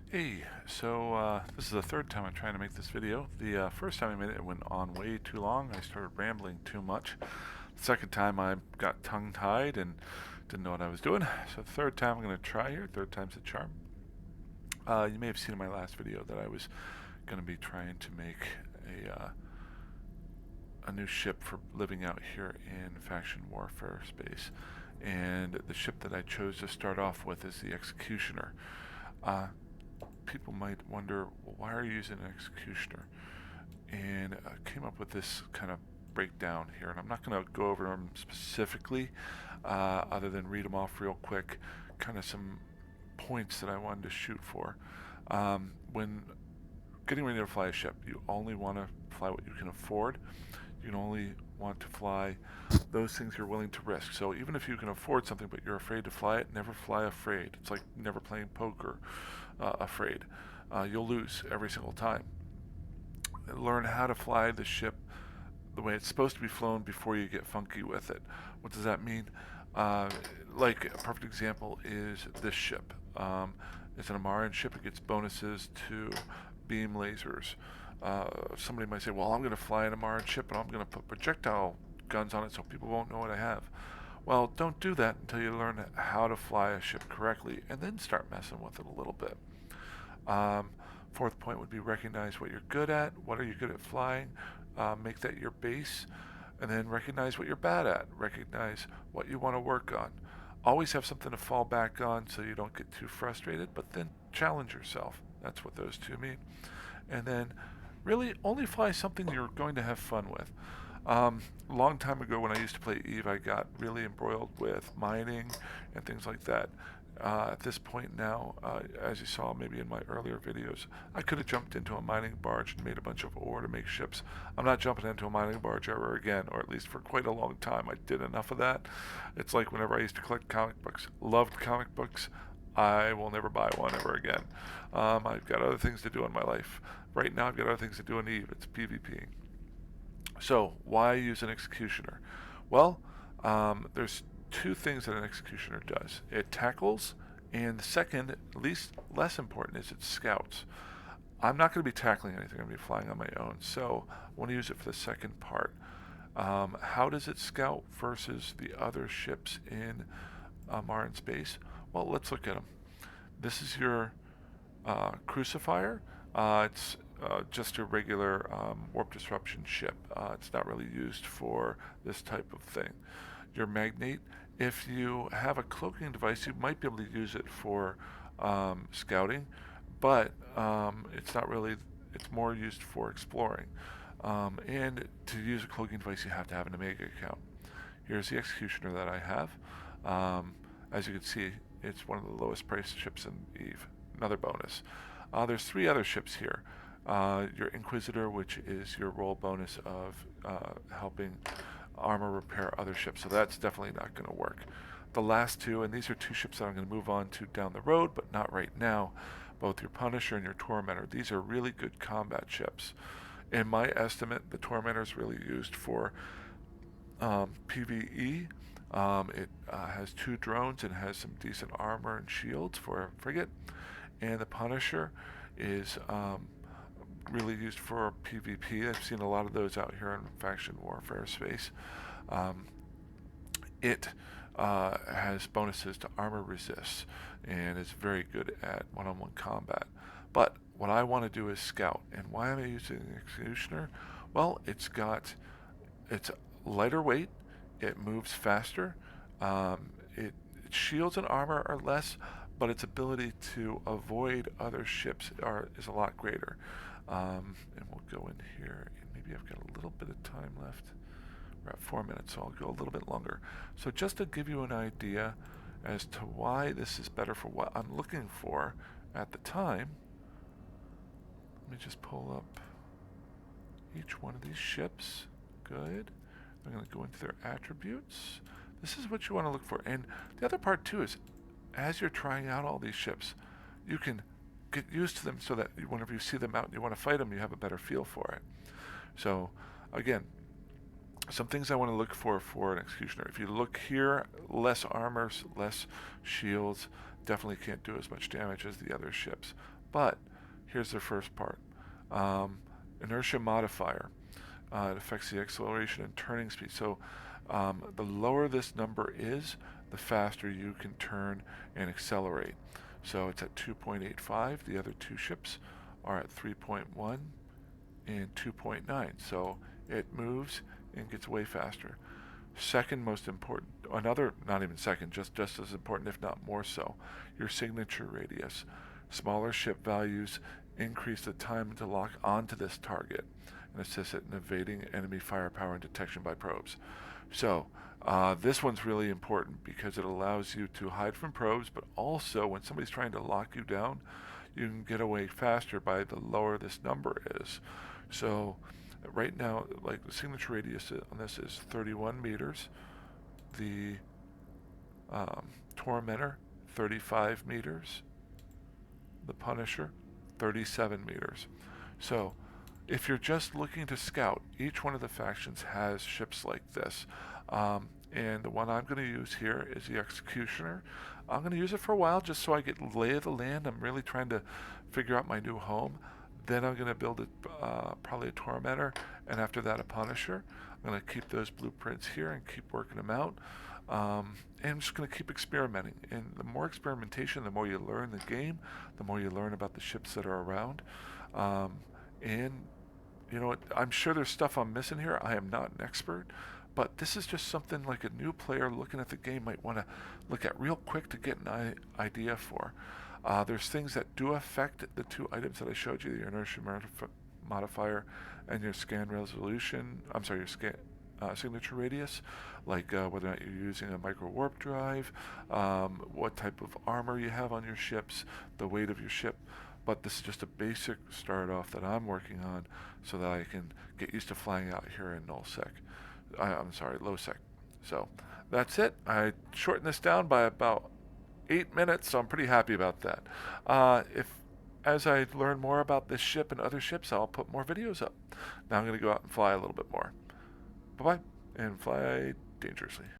Hey, this is the third time I'm trying to make this video. The first time I made it, it went on way too long. I started rambling too much. The second time I got tongue-tied and didn't know what I was doing. So the third time I'm going to try here. Third time's the charm. You may have seen in my last video that I was going to be trying to make a new ship for living out here in faction warfare space. And the ship that I chose to start off with is the Executioner. Uh, People might wonder, well, why are you using an executioner? And I came up with this kind of breakdown here, and I'm not going to go over them specifically, other than read them off real quick, kind of some points that I wanted to shoot for. When getting ready to fly a ship, you only want to fly what you can afford. You can only want to fly those things you're willing to risk. So even if you can afford something but you're afraid to fly it, never fly afraid. It's like never playing poker afraid. You'll lose every single time. Learn how to fly the ship the way it's supposed to be flown before you get funky with it. What does that mean? Uh, like a perfect example is this ship. It's an Amaran ship. It gets bonuses to beam lasers. Somebody might say, well, I'm going to fly an Amaran ship and I'm going to put projectile guns on it so people won't know what I have. Well, don't do that until you learn how to fly a ship correctly and then start messing with it a little bit. Um, Fourth point would be recognize what you're good at. What are you good at flying? Make that your base. And then recognize what you're bad at. Recognize what you want to work on. Always have something to fall back on so you don't get too frustrated, but then challenge yourself. That's what those two mean. And then really only fly something you're going to have fun with. A long time ago when I used to play EVE, I got really embroiled with mining and things like that. At this point now, as you saw maybe in my earlier videos, I could have jumped into a mining barge and made a bunch of ore to make ships. I'm not jumping into a mining barge ever again, or at least for quite a long time. I did enough of that. It's like whenever I used to collect comic books, loved comic books, I will never buy one ever again. I've got other things to do in my life. Right now, I've got other things to do in EVE. It's PvP. So, why use an executioner? Well, there's two things that an executioner does. It tackles, and the second, at least less important, is it scouts. I'm not going to be tackling anything. I'm going to be flying on my own. So, I want to use it for the second part. How does it scout versus the other ships in Marin space? Well, let's look at them. This is your Crucifier. It's just a regular warp disruption ship. It's not really used for this type of thing. Your Magnate, if you have a cloaking device, you might be able to use it for scouting, but it's not really, it's more used for exploring. And to use a cloaking device, you have to have an Omega account. Here's the Executioner that I have. As you can see, it's one of the lowest priced ships in EVE. Another bonus. There's three other ships here. Your Inquisitor, which is your roll bonus of helping armor repair other ships, so that's definitely not going to work. The last two, and these are two ships that I'm going to move on to down the road, but not right now, both your Punisher and your Tormentor. These are really good combat ships. In my estimate, the Tormentor is really used for PvE. It has two drones and has some decent armor and shields for a frigate. And the Punisher is really used for PvP. I've seen a lot of those out here in faction warfare space. It has bonuses to armor resist and is very good at one-on-one combat. But what I want to do is scout. And why am I using the Executioner? Well, it's lighter weight, it moves faster, its shields and armor are less, but its ability to avoid other ships is a lot greater. And we'll go in here, and maybe I've got a little bit of time left. We're at 4 minutes, so I'll go a little bit longer. So just to give you an idea as to why this is better for what I'm looking for at the time, let me just pull up each one of these ships. Good. I'm going to go into their attributes. This is what you want to look for. And the other part too is, as you're trying out all these ships, you can get used to them so that whenever you see them out and you want to fight them, you have a better feel for it. So again, some things I want to look for an Executioner. If you look here, less armors, less shields, definitely can't do as much damage as the other ships. But here's the first part. Inertia modifier. It affects the acceleration and turning speed. So the lower this number is, the faster you can turn and accelerate. So it's at 2.85. The other two ships are at 3.1 and 2.9. So it moves and gets way faster. Second most important, another, not even second, just as important, if not more so, your signature radius. Smaller ship values increase the time to lock onto this target and assist it in evading enemy firepower and detection by probes. So this one's really important because it allows you to hide from probes, but also when somebody's trying to lock you down, you can get away faster by the lower this number is. So right now, like the signature radius on this is 31 meters. The Tormentor, 35 meters. The Punisher, 37 meters. So if you're just looking to scout, each one of the factions has ships like this. And the one I'm going to use here is the Executioner. I'm going to use it for a while just so I get lay of the land. I'm really trying to figure out my new home. Then I'm going to build it, probably a Tormentor, and after that a Punisher. I'm going to keep those blueprints here and keep working them out. And I'm just going to keep experimenting. And the more experimentation, the more you learn the game, the more you learn about the ships that are around. And you know what, I'm sure there's stuff I'm missing here. I am not an expert, but this is just something like a new player looking at the game might want to look at real quick to get an idea for. There's things that do affect the two items that I showed you, your inertia modifier and your scan resolution. I'm sorry, your scan signature radius, like whether or not you're using a micro warp drive, what type of armor you have on your ships, the weight of your ship. But this is just a basic start off that I'm working on so that I can get used to flying out here in nullsec. I'm sorry, lowsec. So that's it. I shortened this down by about 8 minutes, so I'm pretty happy about that. If as I learn more about this ship and other ships, I'll put more videos up. Now I'm going to go out and fly a little bit more. Bye-bye, and fly dangerously.